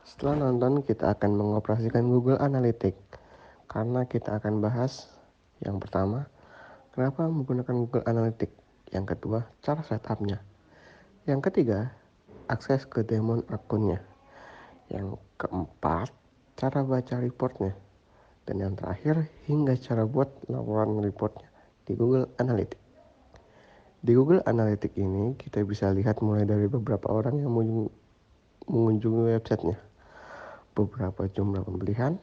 Setelah nonton, kita akan mengoperasikan Google Analytics karena kita akan bahas yang pertama, kenapa menggunakan Google Analytics. Yang kedua, cara setupnya. Yang ketiga, akses ke daemon akunnya. Yang keempat, cara baca reportnya. Dan yang terakhir, hingga cara buat laporan reportnya di Google Analytics. Di Google Analytics ini, kita bisa lihat mulai dari beberapa orang yang mengunjungi websitenya, beberapa jumlah pembelian,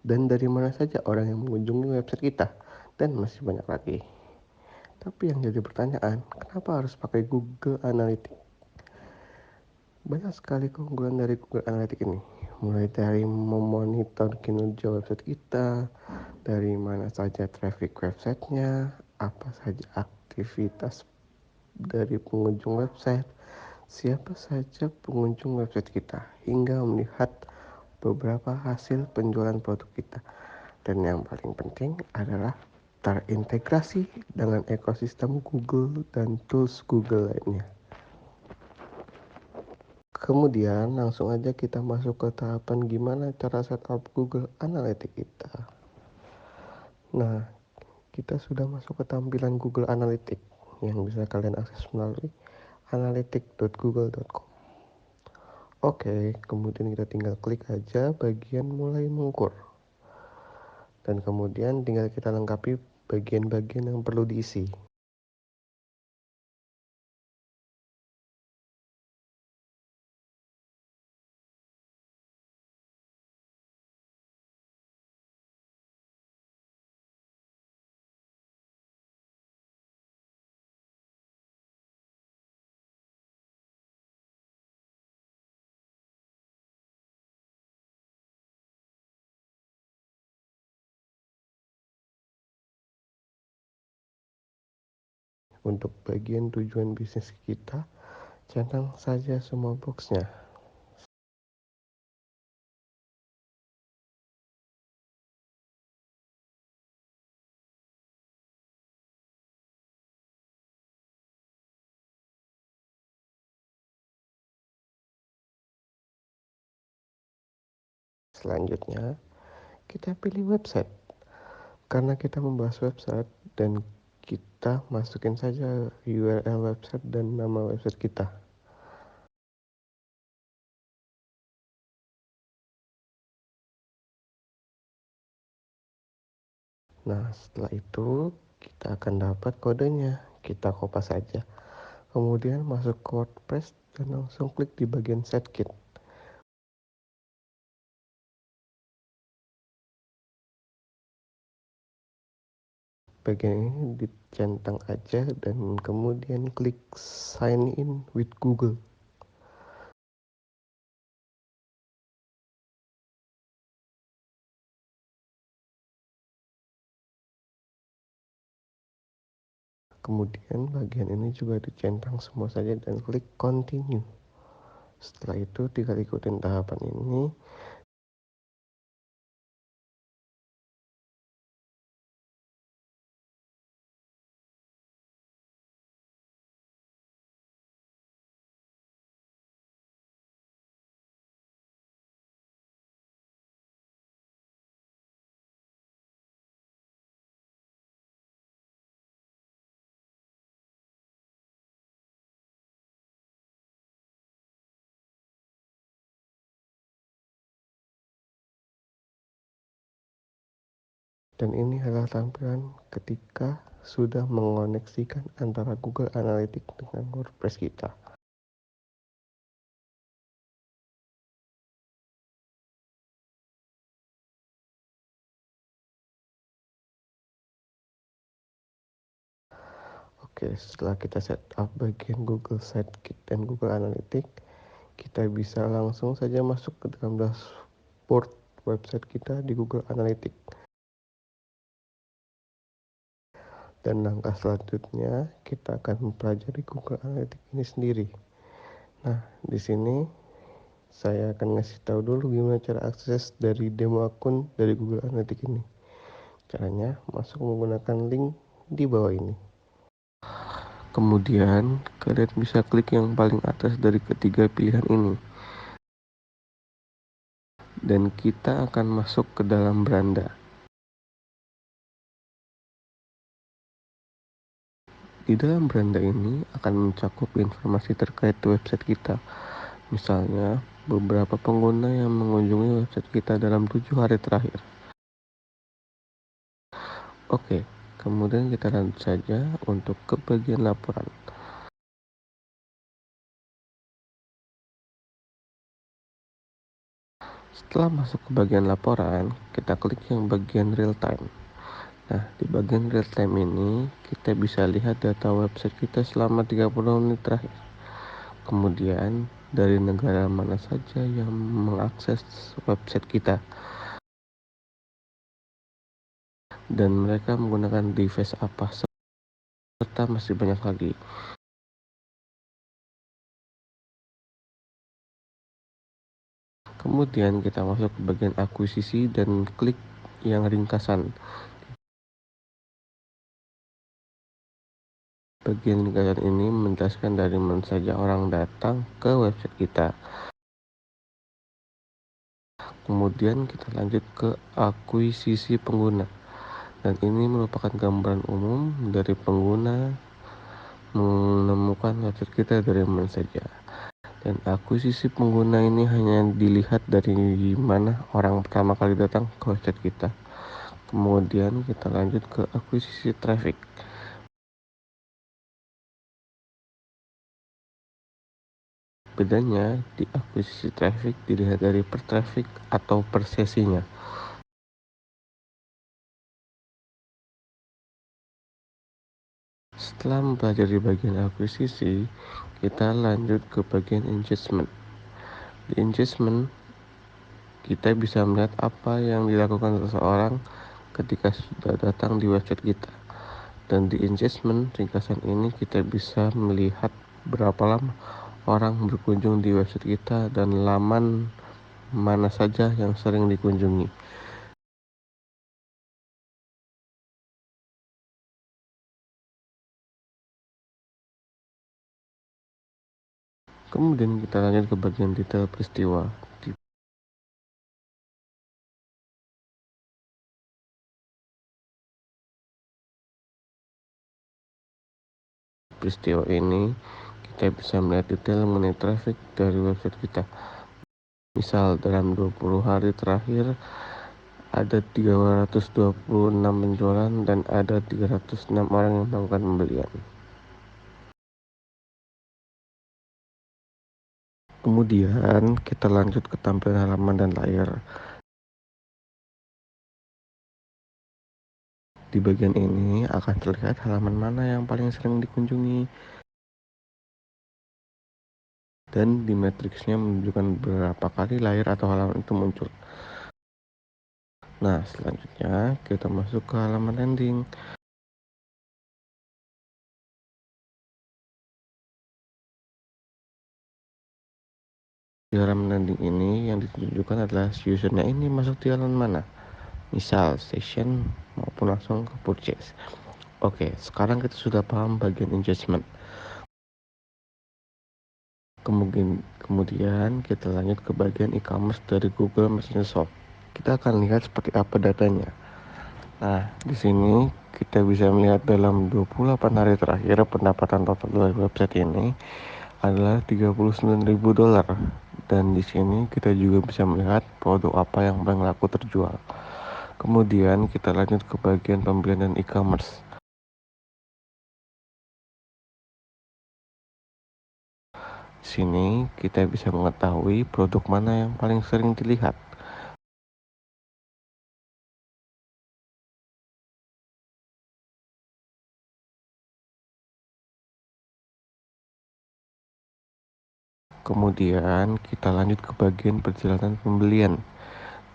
dan dari mana saja orang yang mengunjungi website kita, dan masih banyak lagi. Tapi yang jadi pertanyaan, kenapa harus pakai Google Analytics? Banyak sekali keunggulan dari Google Analytics ini, mulai dari memonitor kinerja website kita, dari mana saja traffic websitenya, apa saja aktivitas dari pengunjung website, siapa saja pengunjung website kita, hingga melihat beberapa hasil penjualan produk kita. Dan yang paling penting adalah terintegrasi dengan ekosistem Google dan tools Google lainnya. Kemudian langsung aja kita masuk ke tahapan gimana cara setup Google Analytics kita. Nah, kita sudah masuk ke tampilan Google Analytics yang bisa kalian akses melalui analytics.google.com. Oke, kemudian kita tinggal klik aja bagian mulai mengukur. Dan kemudian tinggal kita lengkapi bagian-bagian yang perlu diisi. Untuk bagian tujuan bisnis kita, centang saja semua boxnya. Selanjutnya, kita pilih website. Karena kita membahas website dan kita masukin saja URL website dan nama website kita. Nah, setelah itu kita akan dapat kodenya. Kita kopas saja. Kemudian masuk ke WordPress dan langsung klik di bagian setkit. Bagian ini dicentang aja dan kemudian klik sign in with Google. Kemudian bagian ini juga dicentang semua saja dan klik continue. Setelah itu tinggal ikutin tahapan ini. Dan ini adalah tampilan ketika sudah mengoneksikan antara Google Analytics dengan WordPress kita. Oke, setelah kita setup bagian Google Sitekit dan Google Analytics, kita bisa langsung saja masuk ke dalam dashboard website kita di Google Analytics. Dan langkah selanjutnya kita akan mempelajari Google Analytics ini sendiri. Nah, di sini saya akan ngasih tahu dulu gimana cara akses dari demo akun dari Google Analytics ini. Caranya masuk menggunakan link di bawah ini. Kemudian kalian bisa klik yang paling atas dari ketiga pilihan ini. dan kita akan masuk ke dalam beranda. Di dalam beranda ini akan mencakup informasi terkait website kita. Misalnya, beberapa pengguna yang mengunjungi website kita dalam 7 hari terakhir. Oke, kemudian kita lanjut saja untuk ke bagian laporan. Setelah masuk ke bagian laporan, kita klik yang bagian real time. Nah, di bagian real time ini, kita bisa lihat data website kita selama 30 menit terakhir. Kemudian, dari negara mana saja yang mengakses website kita. Dan mereka menggunakan device apa, serta masih banyak lagi. Kemudian kita masuk ke bagian akuisisi dan klik yang ringkasan. Bagian ringkasan ini menjelaskan dari mana saja orang datang ke website kita. Kemudian kita lanjut ke akuisisi pengguna. Dan ini merupakan gambaran umum dari pengguna menemukan website kita dari mana saja. Dan akuisisi pengguna ini hanya dilihat dari mana orang pertama kali datang ke website kita. Kemudian kita lanjut ke akuisisi traffic. Bedanya di akuisisi traffic dilihat dari per traffic atau per sesinya. Setelah mempelajari bagian akuisisi, kita lanjut ke bagian engagement. Di engagement, kita bisa melihat apa yang dilakukan seseorang ketika sudah datang di website kita. Dan di engagement ringkasan ini kita bisa melihat berapa lama orang berkunjung di website kita dan laman mana saja yang sering dikunjungi. Kemudian kita lanjut ke bagian detail peristiwa. Di peristiwa ini kita bisa melihat detail mengenai traffic dari website kita. Misal dalam 20 hari terakhir ada 326 penjualan dan ada 306 orang yang melakukan pembelian. Kemudian kita lanjut ke tampilan halaman dan layar. Di bagian ini akan terlihat halaman mana yang paling sering dikunjungi dan di matriksnya menunjukkan berapa kali layar atau halaman itu muncul. Nah, selanjutnya kita masuk ke halaman landing. Di halaman landing ini yang ditunjukkan adalah usernya ini masuk di halaman mana. Misal session maupun langsung ke purchase. Oke, sekarang kita sudah paham bagian engagement. Kemudian kita lanjut ke bagian e-commerce dari Google Merchant Shop. Kita akan lihat seperti apa datanya. Nah, di sini kita bisa melihat dalam 28 hari terakhir pendapatan total dari website ini adalah $39.000. Dan di sini kita juga bisa melihat produk apa yang paling laku terjual. Kemudian kita lanjut ke bagian pembelian dan e-commerce. Di sini kita bisa mengetahui produk mana yang paling sering dilihat. Kemudian kita lanjut ke bagian perjalanan pembelian.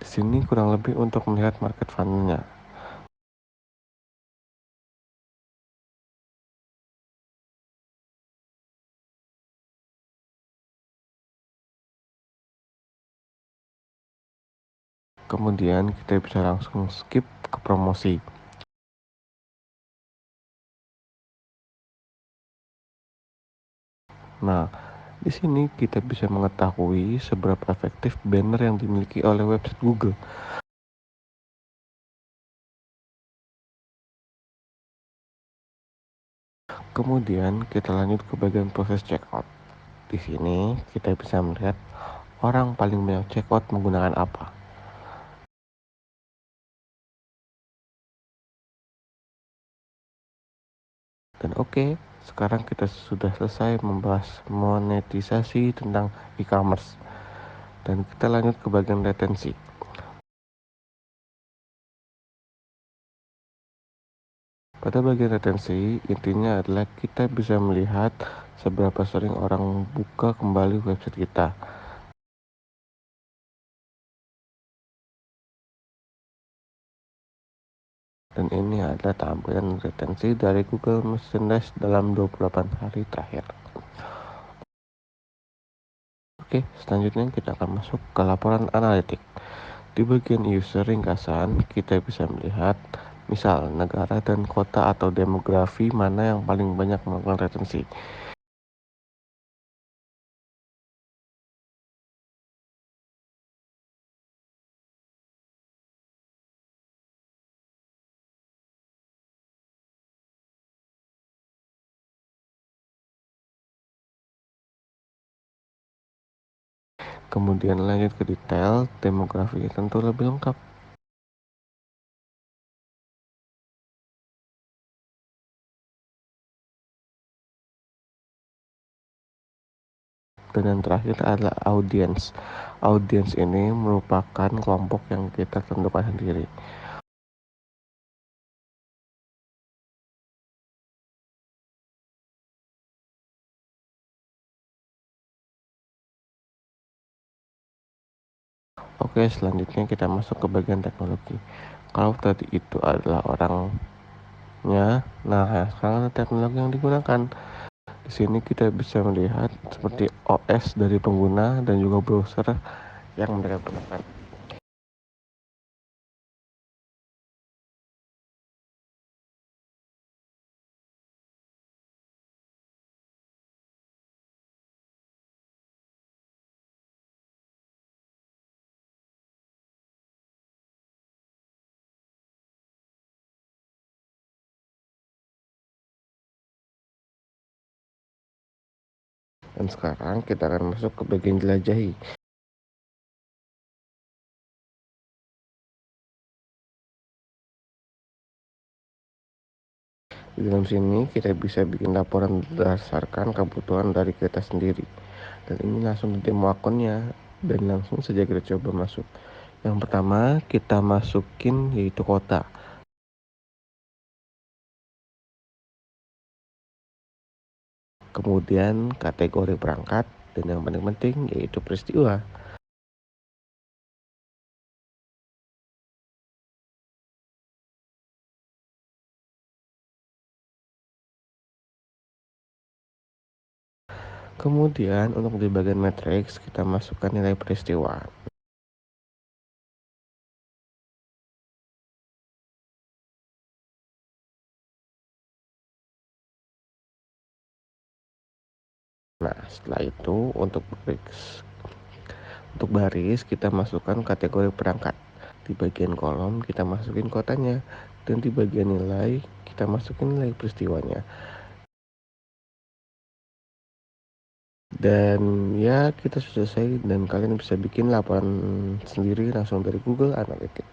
Di sini kurang lebih untuk melihat market funnel-nya. Kemudian kita bisa langsung skip ke promosi. Nah, Di sini kita bisa mengetahui seberapa efektif banner yang dimiliki oleh website Google. Kemudian kita lanjut ke bagian proses checkout. Di sini kita bisa melihat orang paling banyak checkout menggunakan apa. Dan oke, sekarang kita sudah selesai membahas monetisasi tentang e-commerce. Dan kita lanjut ke bagian retensi. Pada bagian retensi, intinya adalah kita bisa melihat seberapa sering orang buka kembali website kita. Dan ini adalah tampilan retensi dari Google Merchandise dalam 28 hari terakhir. Oke, selanjutnya kita akan masuk ke laporan analitik. Di bagian user ringkasan, kita bisa melihat misal negara dan kota atau demografi mana yang paling banyak melakukan retensi. Kemudian lanjut ke detail, demografi tentu lebih lengkap. Dan yang terakhir adalah audience. Audience ini merupakan kelompok yang kita tentukan sendiri. Oke, selanjutnya kita masuk ke bagian teknologi. Kalau tadi itu adalah orangnya, nah sekarang teknologi yang digunakan. Di sini kita bisa melihat seperti OS dari pengguna dan juga browser yang mereka gunakan. Dan sekarang kita akan masuk ke bagian jelajahi. Di dalam sini kita bisa bikin laporan berdasarkan kebutuhan dari kita sendiri. Dan ini langsung di demo akunnya dan langsung saja kita coba masuk. Yang pertama kita masukin yaitu kota. Kemudian kategori perangkat dan yang paling penting yaitu peristiwa. Kemudian untuk di bagian matriks kita masukkan nilai peristiwa. Nah, setelah itu untuk baris kita masukkan kategori perangkat. Di bagian kolom kita masukin kotanya dan di bagian nilai kita masukin nilai peristiwanya. Dan ya kita sudah selesai dan kalian bisa bikin laporan sendiri langsung dari Google Analytics.